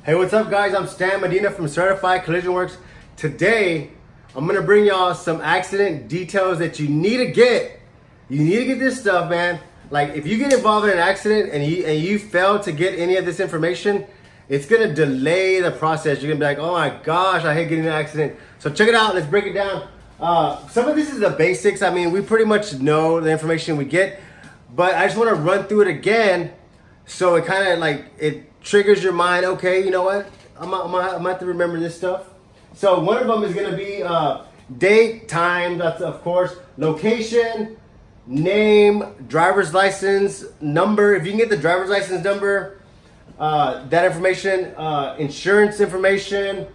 Hey, what's up guys? I'm Stan Medina from Certified Collision Works. Today, I'm gonna bring y'all some accident details that you need to get. You need to get this stuff, man. Like if you get involved in an accident and you fail to get any of this information, it's gonna delay the process. You're gonna be like, oh my gosh, I hate getting in an accident. So check it out, let's break it down. Some of this is the basics. I mean, we pretty much know the information we get, but I just wanna run through it again so it kind of like, it triggers your mind. Okay, you know what? I'm gonna have to remember this stuff. So one of them is gonna be date, time, that's of course, location, name, driver's license number. If you can get the driver's license number, that information, insurance information,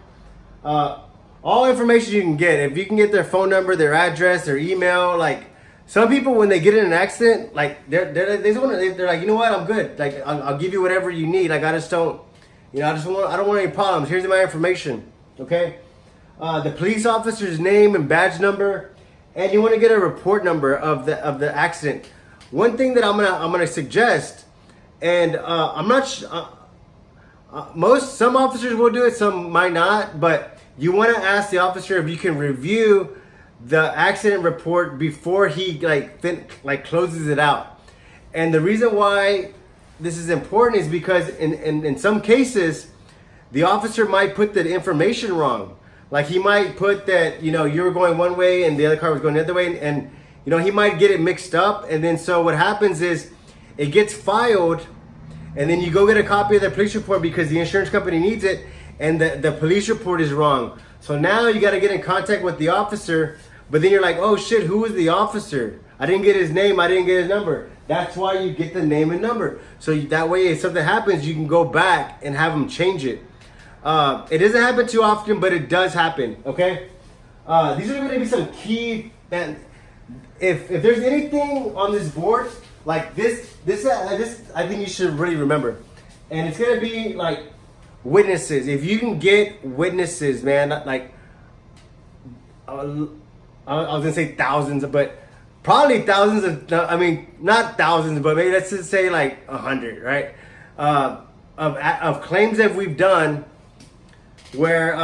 all information you can get. If you can get their phone number, their address, their email. Like some people, when they get in an accident, like they're like, you know what, I'm good. Like I'll give you whatever you need. Like I just don't, you know, I don't want any problems. Here's my information. Okay, the police officer's name and badge number, and you want to get a report number of the accident. One thing that I'm gonna suggest, and I'm not. Some officers will do it, some might not, but you want to ask the officer if you can review the accident report before he closes it out. And the reason why this is important is because in some cases the officer might put the information wrong. Like he might put that, you know, you were going one way and the other car was going the other way, and you know, he might get it mixed up. And then so what happens is it gets filed, and then you go get a copy of the police report because the insurance company needs it, and the police report is wrong. So now you got to get in contact with the officer, but then you're like, oh shit, who was the officer? I didn't get his name, I didn't get his number. That's why you get the name and number. So that way if something happens, you can go back and have them change it. It doesn't happen too often, but it does happen, okay? These are gonna be some key, and if there's anything on this board, like this, I think you should really remember. And it's gonna be like witnesses. If you can get witnesses, man, like I was gonna say thousands, but probably thousands of, I mean, not thousands, but maybe let's just say like 100, right? Of claims that we've done where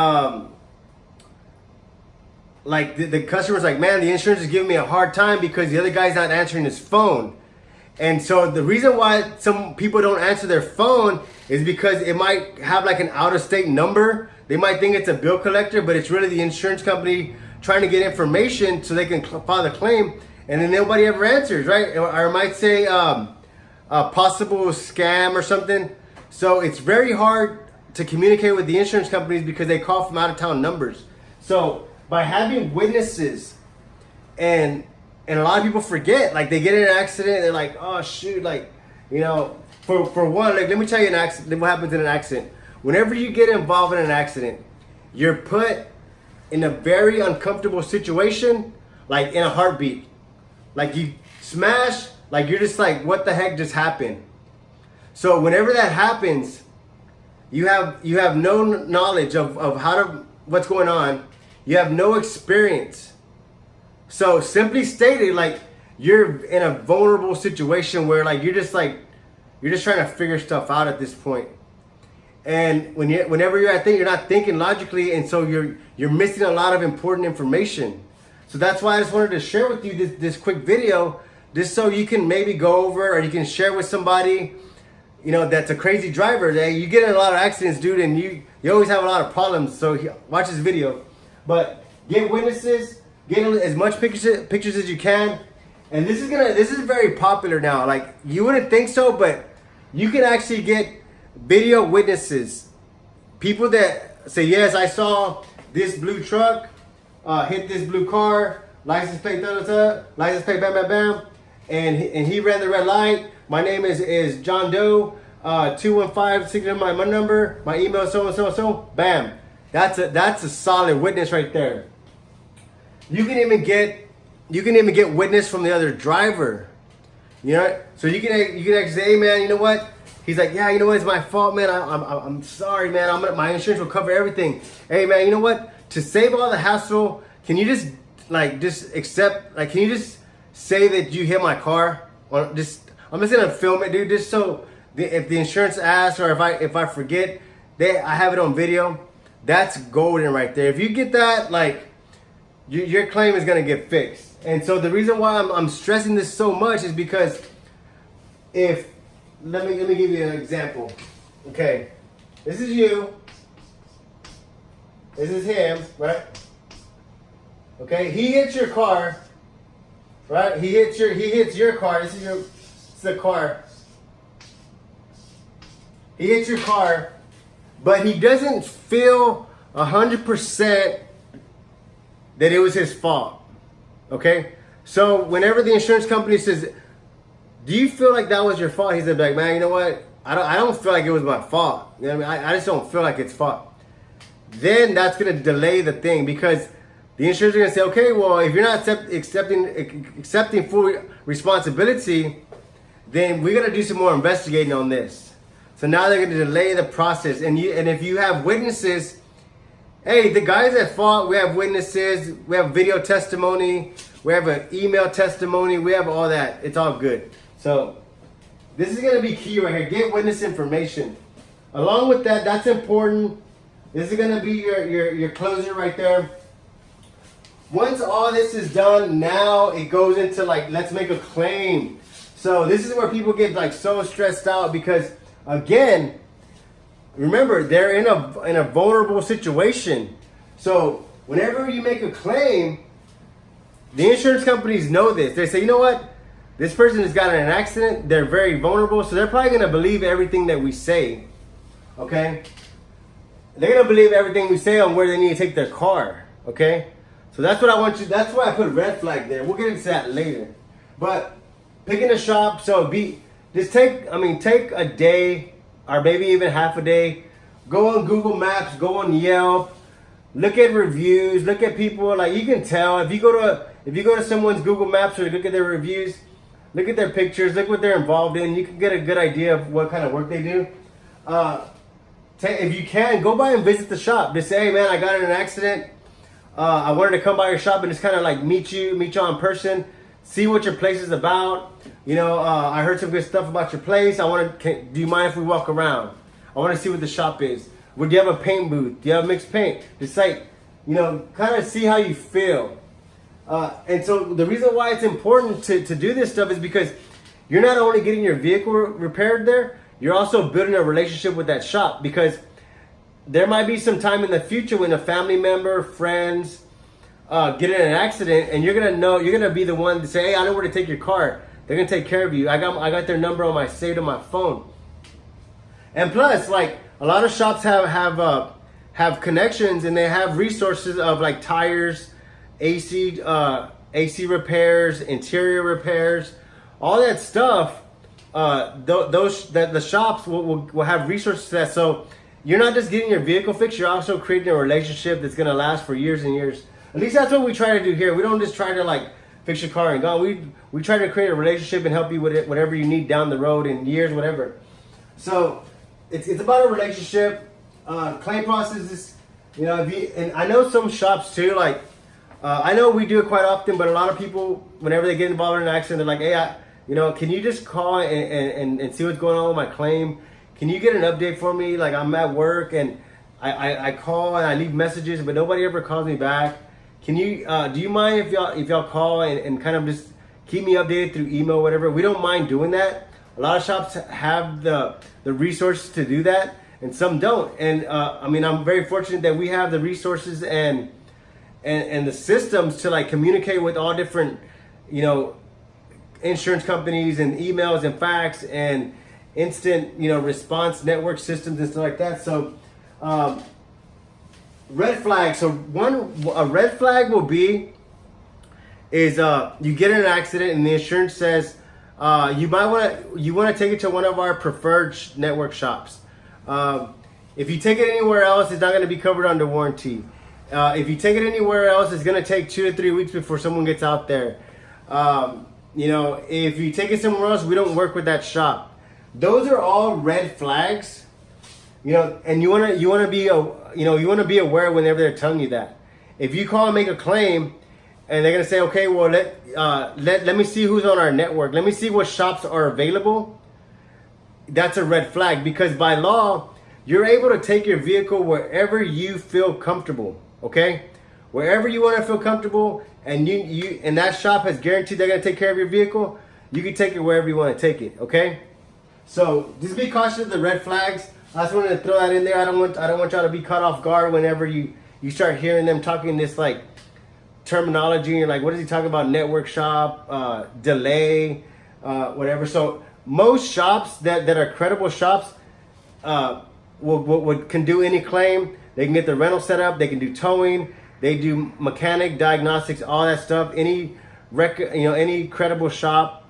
like the customer's like, man, the insurance is giving me a hard time because the other guy's not answering his phone. And so the reason why some people don't answer their phone is because it might have like an out-of-state number. They might think it's a bill collector, but it's really the insurance company trying to get information so they can file the claim, and then nobody ever answers, right? Or it might say a possible scam or something. So it's very hard to communicate with the insurance companies because they call from out-of-town numbers. So by having witnesses, and a lot of people forget, like they get in an accident, they're like, oh shoot, like, you know, for one, like let me tell you what happens in an accident. Whenever you get involved in an accident, you're put in a very uncomfortable situation, like in a heartbeat. Like you smash, like you're just like, what the heck just happened? So whenever that happens, you have no knowledge of what's going on. You have no experience. So simply stated, like you're in a vulnerable situation where like you're just trying to figure stuff out at this point. And whenever you're at that, you're not thinking logically, and so you're missing a lot of important information. So that's why I just wanted to share with you this quick video, just so you can maybe go over, or you can share with somebody, you know, that's a crazy driver. That you get in a lot of accidents, dude, and you always have a lot of problems. So watch this video, but get witnesses. Get as much pictures as you can, and this is very popular now. Like you wouldn't think so, but you can actually get video witnesses. People that say, yes, I saw this blue truck hit this blue car, license plate, license plate, bam, bam, bam, and he ran the red light. My name is John Doe, 215, my number, my email, so and so and so. Bam, that's a solid witness right there. You can even get witness from the other driver, you know. So you can actually say, hey man, you know what? He's like, yeah, you know what? It's my fault, man. I'm sorry, man. My insurance will cover everything. Hey man, you know what? To save all the hassle, can you just accept? Like, can you just say that you hit my car? Or I'm just gonna film it, dude. Just so if the insurance asks, or if I forget, I have it on video. That's golden right there. If you get that, like, your claim is gonna get fixed. And so the reason why I'm stressing this so much is because if let me give you an example. Okay, this is you. This is him, right? Okay, he hits your car, right? He hits your car. This is the car. He hits your car, but he doesn't feel 100% that it was his fault. Okay, so whenever the insurance company says, "Do you feel like that was your fault?" He's like, "Man, you know what? I don't feel like it was my fault. You know what I mean? I just don't feel like it's fault." Then that's gonna delay the thing, because the insurance is gonna say, "Okay, well, if you're not accepting full responsibility, then we gotta do some more investigating on this." So now they're gonna delay the process, and if you have witnesses. Hey, the guy's at fault. We have witnesses. We have video testimony. We have an email testimony. We have all that. It's all good. So this is going to be key right here. Get witness information. Along with that, that's important. This is going to be your closer right there. Once all this is done, now it goes into like, let's make a claim. So this is where people get like so stressed out because, again, remember, they're in a vulnerable situation. So whenever you make a claim, the insurance companies know this. They say, you know what? This person has gotten in an accident. They're very vulnerable. So they're probably going to believe everything that we say. Okay? They're going to believe everything we say on where they need to take their car. Okay? So that's what I want you. That's why I put a red flag there. We'll get into that later. But picking a shop. So take a day, or maybe even half a day. Go on Google Maps, go on Yelp, look at reviews, look at people. Like, you can tell if you go to someone's Google Maps or look at their reviews, look at their pictures, look what they're involved in. You can get a good idea of what kind of work they do. If you can, go by and visit the shop. Just say, hey man, I got in an accident. I wanted to come by your shop and just kind of like meet you in person, see what your place is about. You know, I heard some good stuff about your place. Do you mind if we walk around? I want to see what the shop is. Would you have a paint booth? Do you have mixed paint? Just like, you know, kind of see how you feel. And so the reason why it's important to do this stuff is because you're not only getting your vehicle repaired there, you're also building a relationship with that shop, because there might be some time in the future when a family member, friends, get in an accident, and you're gonna be the one to say, hey, I know where to take your car. They're gonna take care of you. I got their number on saved on my phone. And plus, like, a lot of shops have connections, and they have resources of like tires, AC repairs, interior repairs, all that stuff. The shops will have resources to that. So you're not just getting your vehicle fixed, you're also creating a relationship that's gonna last for years and years. At least that's what we try to do here. We don't just try to like fix your car and go. We try to create a relationship and help you with it, whatever you need down the road in years, whatever. So it's about a relationship. Claim processes, you know. And I know some shops too. Like I know we do it quite often, but a lot of people, whenever they get involved in an accident, they're like, hey, can you just call and see what's going on with my claim? Can you get an update for me? Like, I'm at work and I call and I leave messages, but nobody ever calls me back. Can you do you mind if y'all call and kind of just keep me updated through email or whatever? We don't mind doing that. A lot of shops have the resources to do that, and some don't. And I'm very fortunate that we have the resources and the systems to like communicate with all different, insurance companies and emails and fax and instant, response network systems and stuff like that. So red flag. So a red flag will be is you get in an accident and the insurance says you want to take it to one of our preferred network shops. If you take it anywhere else, it's not going to be covered under warranty. If you take it anywhere else, it's going to take 2 to 3 weeks before someone gets out there. If you take it somewhere else, we don't work with that shop. Those are all red flags. And you want to be aware whenever they're telling you that. If you call and make a claim, and they're gonna say, okay, well let me see who's on our network. Let me see what shops are available. That's a red flag, because by law you're able to take your vehicle wherever you feel comfortable, okay? Wherever you want to feel comfortable, and and that shop has guaranteed they're gonna take care of your vehicle, you can take it wherever you want to take it, okay? So just be cautious of the red flags. I just wanted to throw that in there. I don't want y'all to be caught off guard whenever you start hearing them talking this like terminology. You're like, what is he talking about? Network shop, delay, whatever. So most shops that are credible shops can do any claim. They can get the rental set up. They can do towing. They do mechanic, diagnostics, all that stuff. Any credible shop.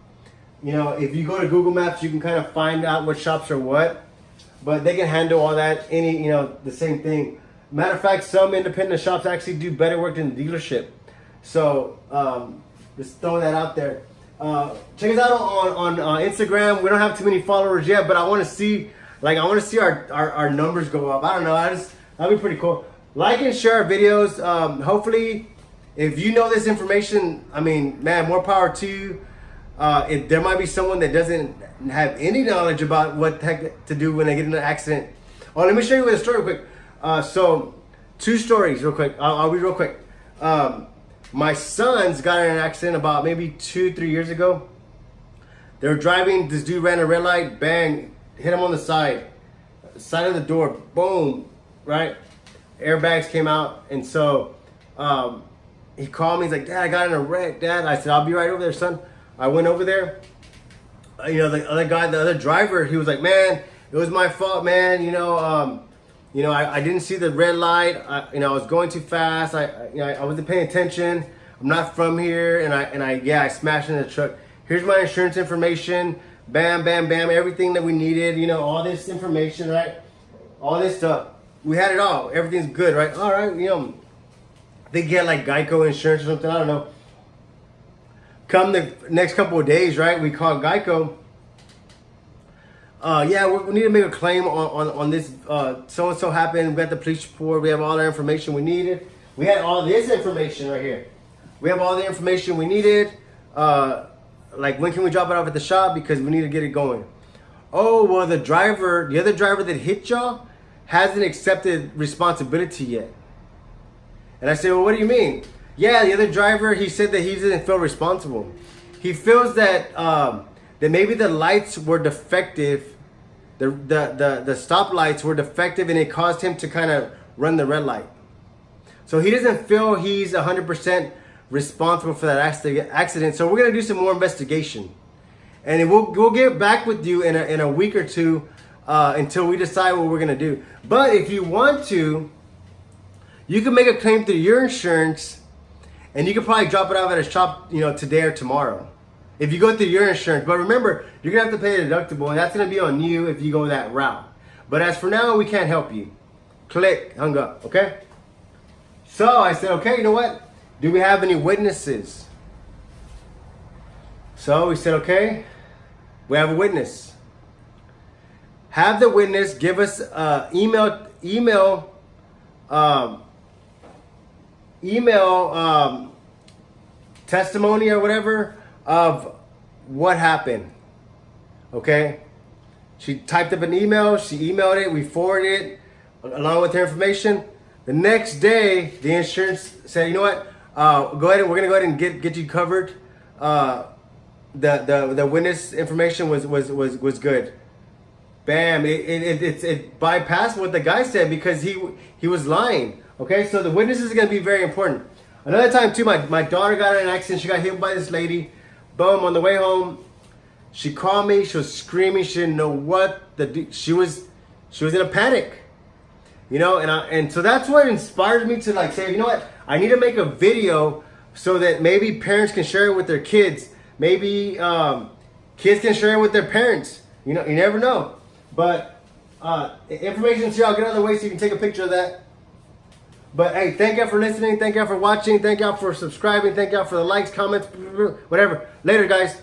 If you go to Google Maps, you can kind of find out what shops are what. But they can handle all that. The same thing. Matter of fact, some independent shops actually do better work than the dealership. So just throwing that out there. Check us out on Instagram. We don't have too many followers yet, but I want to see our numbers go up. I don't know. That'd be pretty cool. Like and share our videos. Hopefully, if you know this information, man, more power to you. If there might be someone that doesn't have any knowledge about what the heck to do when they get in an accident. Oh, let me show you a story real quick. So, 2 stories real quick. I'll read real quick. My sons got in an accident about maybe 2-3 years ago. They were driving. This dude ran a red light. Bang! Hit him on the side of the door. Boom! Right? Airbags came out, and so he called me. He's like, "Dad, I got in a wreck, Dad." I said, "I'll be right over there, son." I went over there. The other guy, the other driver, he was like, "Man, it was my fault, man. I didn't see the red light. I was going too fast. I wasn't paying attention. I'm not from here, and I smashed into the truck. Here's my insurance information. Bam, bam, bam. Everything that we needed. All this information, right? All this stuff. We had it all. Everything's good, right? All right. They get like Geico insurance or something. I don't know. Come the next couple of days, right? We called Geico. We need to make a claim on this. So and so happened. We got the police report. We have all the information we needed. We had all this information right here. We have all the information we needed. Like when can we drop it off at the shop because we need to get it going. Oh well, the other driver that hit y'all hasn't accepted responsibility yet. And I said, well, what do you mean? Yeah, the other driver, he said that he doesn't feel responsible. He feels that that maybe the lights were defective, the stop lights were defective, and it caused him to kind of run the red light. So he doesn't feel he's 100% responsible for that accident. So we're gonna do some more investigation, and we'll get back with you in a week or two until we decide what we're gonna do. But if you want to, you can make a claim through your insurance. And you can probably drop it off at a shop, today or tomorrow. If you go through your insurance. But remember, you're going to have to pay a deductible. And that's going to be on you if you go that route. But as for now, we can't help you. Click, hung up, okay? So I said, okay, you know what? Do we have any witnesses? So we said, okay, we have a witness. Have the witness give us email testimony or whatever of what happened. Okay, she typed up an email, she emailed it, we forwarded it along with her information. The next day the insurance said, you know what, go ahead and we're gonna go ahead and get you covered. The witness information was good. Bam, it bypassed what the guy said because he was lying. Okay, so the witness is going to be very important. Another time too, my daughter got in an accident. She got hit by this lady. Boom, on the way home, she called me. She was screaming. She didn't know what she was in a panic. And so that's what inspired me to say, you know what? I need to make a video so that maybe parents can share it with their kids. Maybe kids can share it with their parents. You never know. But information's here. I'll get out of the way so you can take a picture of that. But hey, thank y'all for listening. Thank y'all for watching. Thank y'all for subscribing. Thank y'all for the likes, comments, whatever. Later, guys.